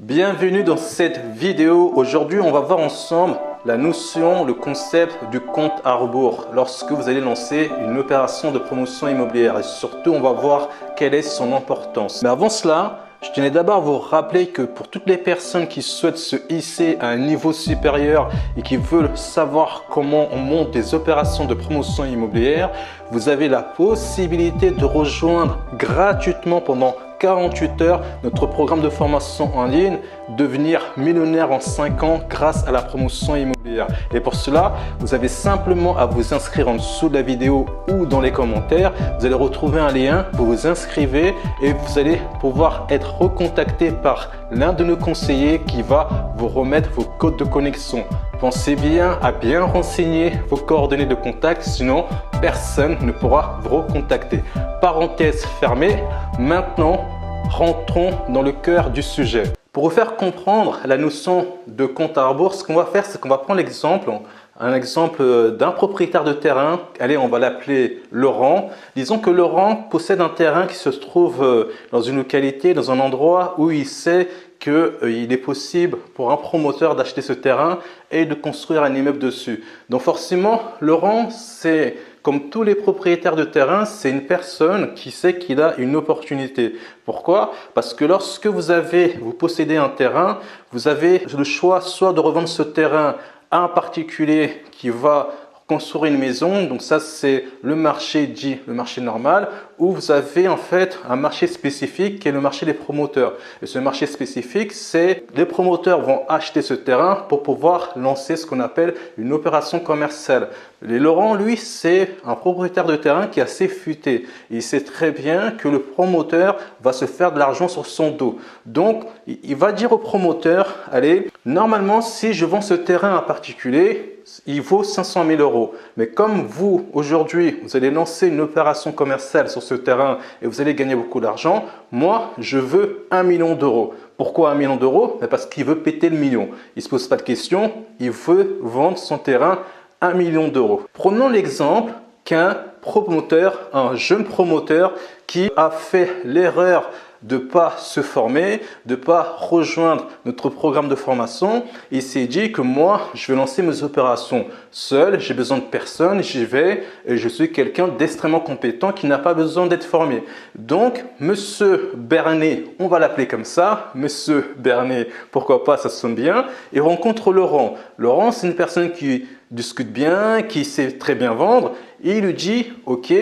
Bienvenue dans cette vidéo. Aujourd'hui, on va voir ensemble la notion, le concept du compte à rebours lorsque vous allez lancer une opération de promotion immobilière et surtout, on va voir quelle est son importance. Mais avant cela, je tenais d'abord à vous rappeler que pour toutes les personnes qui souhaitent se hisser à un niveau supérieur et qui veulent savoir comment on monte des opérations de promotion immobilière, vous avez la possibilité de rejoindre gratuitement pendant 48 heures notre programme de formation en ligne, devenir millionnaire en 5 ans grâce à la promotion immobilière. Et pour cela, vous avez simplement à vous inscrire en dessous de la vidéo ou dans les commentaires. Vous allez retrouver un lien, vous vous inscrivez et vous allez pouvoir être recontacté par l'un de nos conseillers qui va vous remettre vos codes de connexion. Pensez bien à bien renseigner vos coordonnées de contact, sinon personne ne pourra vous recontacter. Parenthèse fermée, maintenant rentrons dans le cœur du sujet. Pour vous faire comprendre la notion de compte à rebours, ce qu'on va faire, c'est qu'on va prendre un exemple d'un propriétaire de terrain. Allez, on va l'appeler Laurent. Disons que Laurent possède un terrain qui se trouve dans une localité, dans un endroit où il sait qu'il est possible pour un promoteur d'acheter ce terrain et de construire un immeuble dessus. Donc forcément, Laurent, c'est comme tous les propriétaires de terrain, c'est une personne qui sait qu'il a une opportunité. Pourquoi? Parce que lorsque vous possédez un terrain, vous avez le choix soit de revendre ce terrain à un particulier qui va construire une maison, donc ça c'est le marché dit le marché normal, où vous avez en fait un marché spécifique qui est le marché des promoteurs. Et ce marché spécifique, c'est les promoteurs vont acheter ce terrain pour pouvoir lancer ce qu'on appelle une opération commerciale. Et Laurent, lui, c'est un propriétaire de terrain qui est assez futé. Il sait très bien que le promoteur va se faire de l'argent sur son dos. Donc, il va dire au promoteur, allez, normalement, si je vends ce terrain à un particulier, il vaut 500 000 euros. Mais comme vous, aujourd'hui, vous allez lancer une opération commerciale sur ce terrain et vous allez gagner beaucoup d'argent, moi, je veux 1 million d'euros. Pourquoi 1 million d'euros? Parce qu'il veut péter le million. Il ne se pose pas de questions, il veut vendre son terrain 1 million d'euros. Prenons l'exemple qu'un promoteur, un jeune promoteur qui a fait l'erreur de ne pas se former, de ne pas rejoindre notre programme de formation. Il s'est dit que moi, je vais lancer mes opérations seul, j'ai besoin de personne, j'y vais et je suis quelqu'un d'extrêmement compétent qui n'a pas besoin d'être formé. Donc, Monsieur Bernet, on va l'appeler comme ça, Monsieur Bernet, pourquoi pas, ça sonne bien, il rencontre Laurent. Laurent, c'est une personne qui discute bien, qui sait très bien vendre et il lui dit, ok,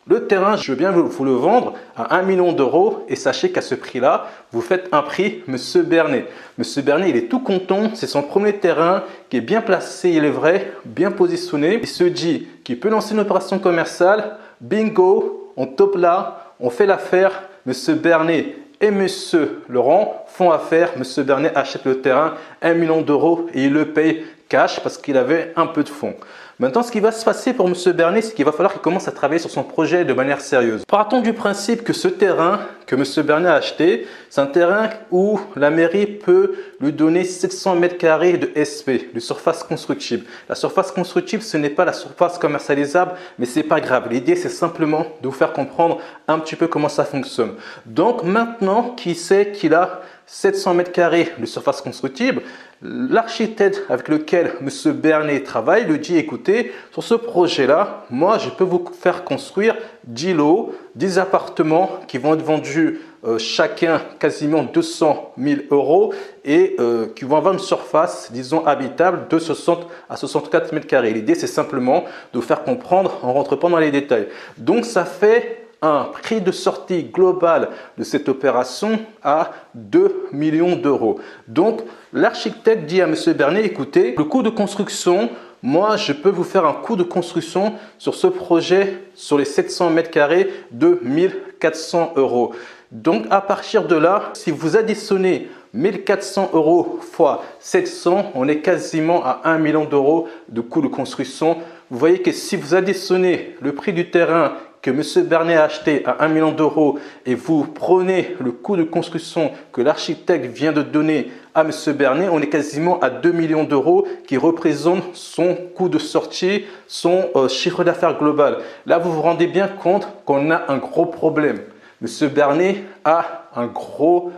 le terrain, je veux bien vous le vendre à 1 million d'euros et sachez qu'à ce prix-là, vous faites un prix, Monsieur Bernet. Monsieur Bernet, il est tout content, c'est son premier terrain qui est bien placé, il est vrai, bien positionné. Il se dit qu'il peut lancer une opération commerciale, bingo, on top là, on fait l'affaire, Monsieur Bernet et Monsieur Laurent font affaire, Monsieur Bernet achète le terrain, 1 million d'euros et il le paye cash parce qu'il avait un peu de fonds. Maintenant, ce qui va se passer pour Monsieur Bernet, c'est qu'il va falloir qu'il commence à travailler sur son projet de manière sérieuse. Partons du principe que ce terrain que Monsieur Bernet a acheté, c'est un terrain où la mairie peut lui donner 700 mètres carrés de SP, de surface constructible. La surface constructible, ce n'est pas la surface commercialisable, mais ce n'est pas grave. L'idée, c'est simplement de vous faire comprendre un petit peu comment ça fonctionne. Donc maintenant qu'il sait qu'il a 700 mètres carrés de surface constructible, l'architecte avec lequel M. Bernet travaille lui dit, écoutez, sur ce projet-là, moi, je peux vous faire construire 10 lots, 10 appartements qui vont être vendus chacun quasiment 200 000 euros et qui vont avoir une surface, disons, habitable de 60 à 64 mètres carrés. L'idée, c'est simplement de vous faire comprendre, on ne rentre pas dans les détails. Donc, ça fait un prix de sortie global de cette opération à 2 millions d'euros. Donc, l'architecte dit à M. Bernet, écoutez, le coût de construction, moi, je peux vous faire un coût de construction sur ce projet, sur les 700 mètres carrés de 1400 euros. Donc, à partir de là, si vous additionnez 1400 euros fois 700, on est quasiment à 1 million d'euros de coût de construction. Vous voyez que si vous additionnez le prix du terrain que M. Bernet a acheté à 1 million d'euros et vous prenez le coût de construction que l'architecte vient de donner à M. Bernet, on est quasiment à 2 millions d'euros qui représentent son coût de sortie, son chiffre d'affaires global. Là, vous vous rendez bien compte qu'on a un gros problème. M. Bernet a un gros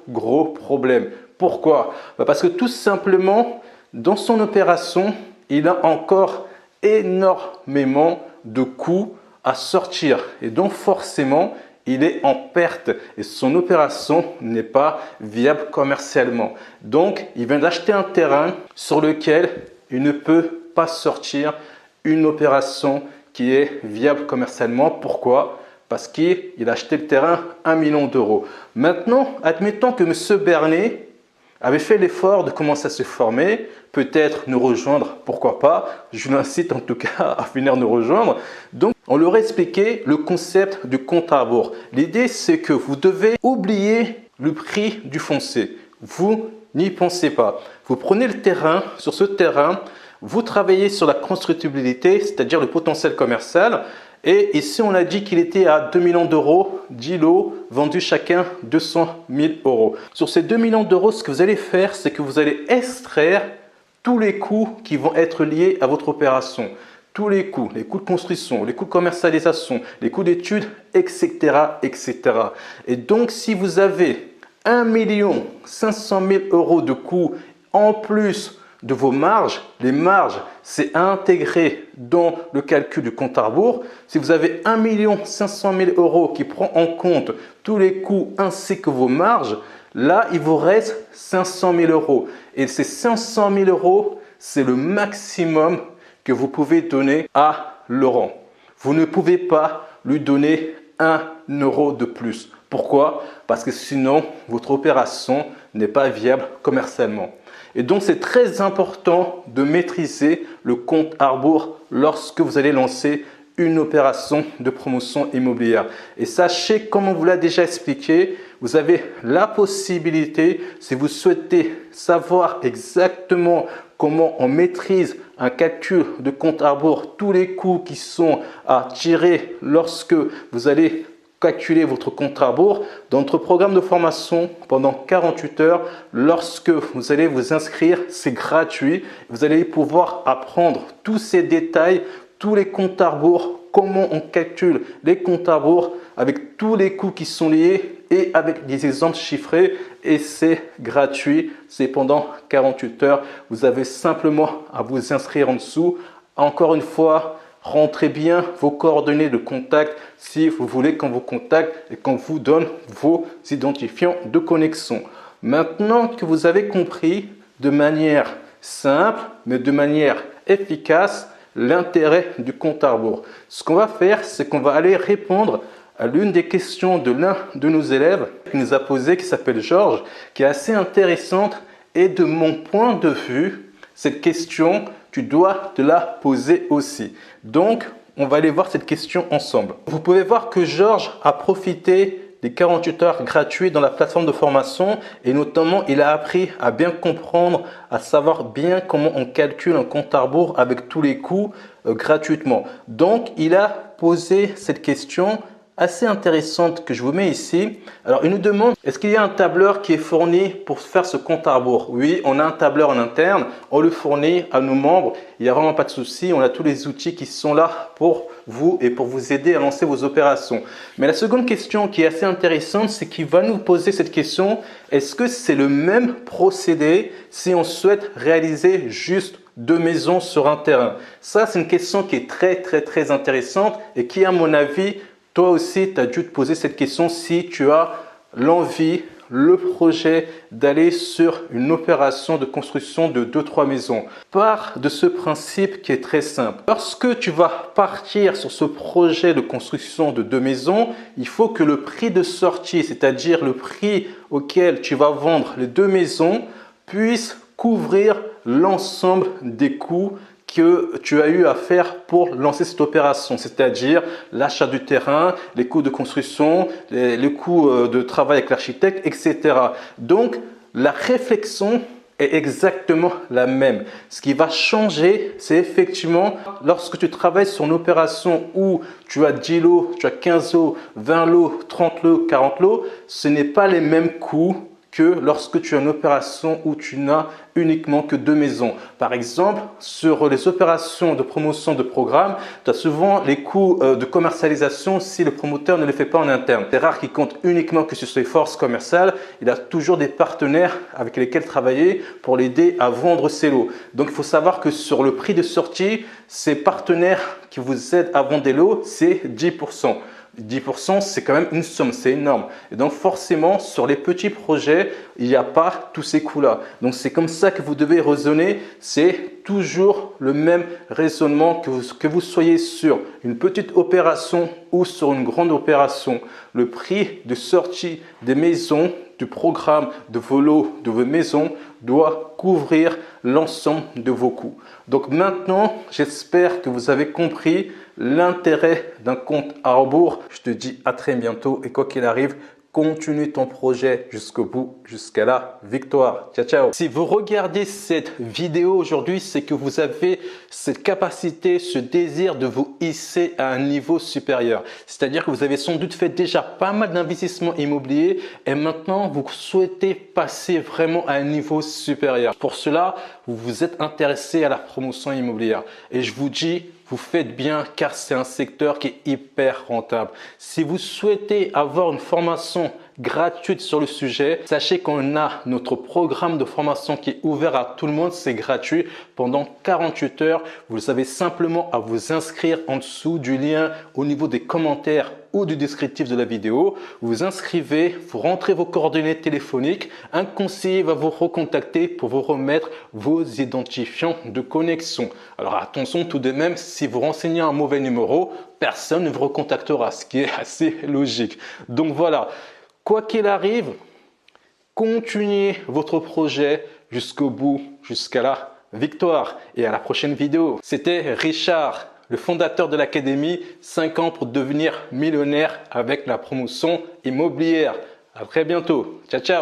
gros problème. Pourquoi? Parce que tout simplement, dans son opération, il a encore énormément de coûts à sortir. Et donc forcément, il est en perte et son opération n'est pas viable commercialement. Donc, il vient d'acheter un terrain sur lequel il ne peut pas sortir une opération qui est viable commercialement. Pourquoi? Parce qu'il a acheté le terrain 1 million d'euros. Maintenant, admettons que M. Bernet avait fait l'effort de commencer à se former, peut-être nous rejoindre, pourquoi pas. Je l'incite en tout cas à venir nous rejoindre. Donc, on leur a expliqué le concept du compte à rebours. L'idée, c'est que vous devez oublier le prix du foncier. Vous n'y pensez pas. Vous prenez le terrain, sur ce terrain, vous travaillez sur la constructibilité, c'est-à-dire le potentiel commercial. Et ici, on a dit qu'il était à 2 millions d'euros, 10 lots vendus chacun 200 000 euros. Sur ces 2 millions d'euros, ce que vous allez faire, c'est que vous allez extraire tous les coûts qui vont être liés à votre opération. Tous les coûts de construction, les coûts de commercialisation, les coûts d'études, etc., etc. Et donc, si vous avez 1 500 000 euros de coûts en plus de vos marges, les marges, c'est à intégrer dans le calcul du compte à rebours. Si vous avez 1 500 000 euros qui prend en compte tous les coûts ainsi que vos marges, là, il vous reste 500 000 euros. Et ces 500 000 euros, c'est le maximum que vous pouvez donner à Laurent. Vous ne pouvez pas lui donner 1 euro de plus. Pourquoi? Parce que sinon, votre opération n'est pas viable commercialement. Et donc, c'est très important de maîtriser le compte à rebours lorsque vous allez lancer une opération de promotion immobilière. Et sachez, comme on vous l'a déjà expliqué, vous avez la possibilité, si vous souhaitez savoir exactement comment on maîtrise un calcul de compte à rebours, tous les coûts qui sont à tirer lorsque vous allez calculer votre compte à rebours dans notre programme de formation pendant 48 heures. Lorsque vous allez vous inscrire, c'est gratuit. Vous allez pouvoir apprendre tous ces détails, tous les comptes à rebours, comment on calcule les comptes à rebours avec tous les coûts qui sont liés et avec des exemples chiffrés. Et c'est gratuit, c'est pendant 48 heures. Vous avez simplement à vous inscrire en dessous. Encore une fois, rentrez bien vos coordonnées de contact si vous voulez qu'on vous contacte et qu'on vous donne vos identifiants de connexion. Maintenant que vous avez compris de manière simple, mais de manière efficace, l'intérêt du compte à rebours, ce qu'on va faire, c'est qu'on va aller répondre à l'une des questions de l'un de nos élèves qui nous a posé, qui s'appelle Georges, qui est assez intéressante. Et de mon point de vue, cette question, tu dois te la poser aussi. Donc, on va aller voir cette question ensemble. Vous pouvez voir que Georges a profité des 48 heures gratuites dans la plateforme de formation et notamment, il a appris à bien comprendre, à savoir bien comment on calcule un compte à rebours avec tous les coûts gratuitement. Donc, il a posé cette question assez intéressante que je vous mets ici. Alors, il nous demande, est-ce qu'il y a un tableur qui est fourni pour faire ce compte à rebours? Oui, on a un tableur en interne, on le fournit à nos membres. Il n'y a vraiment pas de souci, on a tous les outils qui sont là pour vous et pour vous aider à lancer vos opérations. Mais la seconde question qui est assez intéressante, c'est qu'il va nous poser cette question, est-ce que c'est le même procédé si on souhaite réaliser juste 2 maisons sur un terrain? Ça, c'est une question qui est très intéressante et qui, à mon avis, toi aussi, tu as dû te poser cette question si tu as l'envie, le projet d'aller sur une opération de construction de 2-3 maisons. Pars de ce principe qui est très simple. Lorsque tu vas partir sur ce projet de construction de 2 maisons, il faut que le prix de sortie, c'est-à-dire le prix auquel tu vas vendre les 2 maisons, puisse couvrir l'ensemble des coûts que tu as eu à faire pour lancer cette opération, c'est-à-dire l'achat du terrain, les coûts de construction, les coûts de travail avec l'architecte, etc. Donc, la réflexion est exactement la même. Ce qui va changer, c'est effectivement lorsque tu travailles sur une opération où tu as 10 lots, tu as 15 lots, 20 lots, 30 lots, 40 lots, ce n'est pas les mêmes coûts que lorsque tu as une opération où tu n'as uniquement que 2 maisons. Par exemple, sur les opérations de promotion de programme, tu as souvent les coûts de commercialisation si le promoteur ne les fait pas en interne. C'est rare qu'il compte uniquement que sur ses forces commerciales. Il a toujours des partenaires avec lesquels travailler pour l'aider à vendre ses lots. Donc, il faut savoir que sur le prix de sortie, ces partenaires qui vous aident à vendre des lots, c'est 10%. 10%, c'est quand même une somme, c'est énorme. Et donc forcément, sur les petits projets, il n'y a pas tous ces coûts-là. Donc c'est comme ça que vous devez raisonner. C'est toujours le même raisonnement que vous soyez sur une petite opération ou sur une grande opération. Le prix de sortie des maisons, du programme de vos lots, de vos maisons, doit couvrir l'ensemble de vos coûts. Donc maintenant, j'espère que vous avez compris l'intérêt d'un compte à rebours. Je te dis à très bientôt et quoi qu'il arrive, continue ton projet jusqu'au bout, jusqu'à la victoire. Ciao, ciao. Si vous regardez cette vidéo aujourd'hui, c'est que vous avez cette capacité, ce désir de vous hisser à un niveau supérieur. C'est-à-dire que vous avez sans doute fait déjà pas mal d'investissements immobiliers et maintenant vous souhaitez passer vraiment à un niveau supérieur. Pour cela, vous vous êtes intéressé à la promotion immobilière. Et je vous dis, vous faites bien car c'est un secteur qui est hyper rentable. Si vous souhaitez avoir une formation gratuite sur le sujet, sachez qu'on a notre programme de formation qui est ouvert à tout le monde. C'est gratuit pendant 48 heures. Vous avez simplement à vous inscrire en dessous du lien au niveau des commentaires ou du descriptif de la vidéo. Vous vous inscrivez, vous rentrez vos coordonnées téléphoniques. Un conseiller va vous recontacter pour vous remettre vos identifiants de connexion. Alors attention tout de même, si vous renseignez un mauvais numéro, personne ne vous recontactera, ce qui est assez logique. Donc voilà. Quoi qu'il arrive, continuez votre projet jusqu'au bout, jusqu'à la victoire. Et à la prochaine vidéo. C'était Richard, le fondateur de l'Académie 5 ans pour devenir millionnaire avec la promotion immobilière. À très bientôt. Ciao, ciao.